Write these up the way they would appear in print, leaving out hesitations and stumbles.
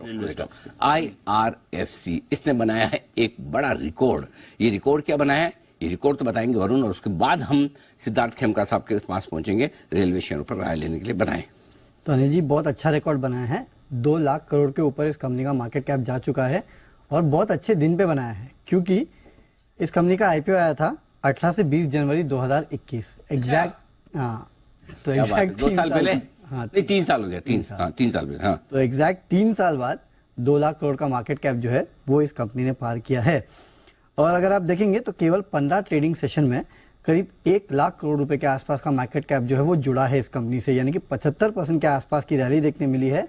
Stocks को IRFC इसने बनाया है एक बड़ा रिकॉर्ड। ये रिकॉर्ड क्या बनाया है, ये रिकॉर्ड तो बताएंगे वरुण, और उसके बाद हम सिद्धार्थ खेमका साहब के पास पहुंचेंगे रेलवे शेयरों पर राय लेने के लिए। बताएं। तो अनिल जी, बहुत अच्छा रिकॉर्ड बनाया है। 2 लाख करोड़ के ऊपर इस कंपनी का मार्केट कैप जा चुका है और बहुत अच्छे दिन पे बनाया है, क्योंकि इस कंपनी का IPO आया था 18 से 20 जनवरी 2021 एग्जैक्ट। हाँ, तो एग्जैक्ट 2 साल पहले। हाँ, नहीं, 3 साल हो गया। 3 साल पहले। हाँ, तो एग्जैक्ट 3 साल बाद 2 लाख करोड़ का मार्केट कैप जो है वो इस कंपनी ने पार किया है। और अगर आप देखेंगे तो केवल 15 ट्रेडिंग सेशन में करीब 1 लाख करोड़ रुपए के आसपास का मार्केट कैप जो है वो जुड़ा है इस कंपनी से, यानी कि 75% के आसपास की रैली देखने मिली है।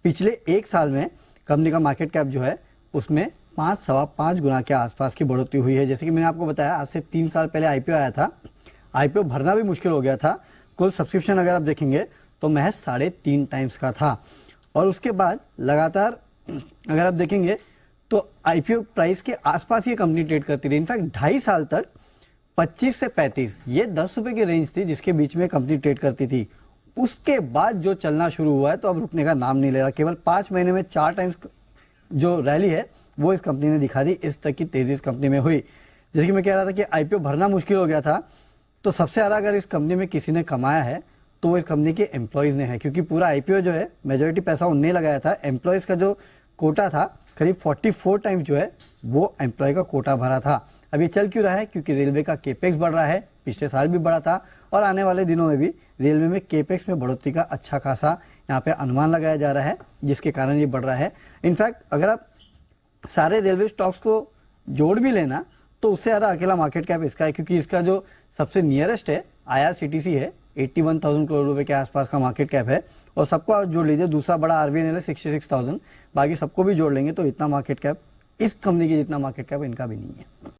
पिछले 1 साल में कंपनी का मार्केट कैप जो है उसमें 5-5.25 गुना के आसपास की बढ़ोतरी हुई है। जैसे कि मैंने आपको बताया, आज से 3 साल पहले IPO आया था, IPO भरना भी मुश्किल हो गया था। कुल सब्सक्रिप्शन अगर आप देखेंगे तो महज 3.5 टाइम्स का था। और उसके बाद लगातार अगर आप देखेंगे तो IPO प्राइस के आसपास ये कंपनी ट्रेड करती रही। इनफैक्ट 2.5 साल तक 25 से 35 ये 10 रुपए की रेंज थी जिसके बीच में कंपनी ट्रेड करती थी। उसके बाद जो चलना शुरू हुआ है तो अब रुकने का नाम नहीं ले रहा। केवल 5 महीने में 4 टाइम्स जो रैली है वो इस कंपनी ने दिखा दी। इस तक की तेजी इस कंपनी में हुई। जैसे कि मैं कह रहा था कि IPO भरना मुश्किल हो गया था, तो सबसे ज्यादा अगर इस कंपनी में किसी ने कमाया है तो वो इस कंपनी के एम्प्लॉयज ने है, क्योंकि पूरा IPO जो है मेजोरिटी पैसा उनने लगाया था। एम्प्लॉयज का जो कोटा था करीब 44 टाइम्स जो है वो एम्प्लॉय का कोटा भरा था। अब ये चल क्यों रहा है, क्योंकि रेलवे का केपेक्स बढ़ रहा है, पिछले साल भी बढ़ा था और आने वाले दिनों में भी रेलवे में केपेक्स में बढ़ोतरी का अच्छा खासा यहाँ पे अनुमान लगाया जा रहा है, जिसके कारण ये बढ़ रहा है। इनफैक्ट अगर आप सारे रेलवे स्टॉक्स को जोड़ भी लेना तो उससे ज्यादा अकेला मार्केट कैप इसका है, क्योंकि इसका जो सबसे नियरेस्ट है IRCTC है, 81,000 करोड़ रुपए के आसपास का मार्केट कैप है। और सबको आप जोड़ लीजिए, दूसरा बड़ा RVNL है 66,000, बाकी सबको भी जोड़ लेंगे तो इतना मार्केट कैप इस कंपनी की जितना मार्केट कैप इनका भी नहीं है।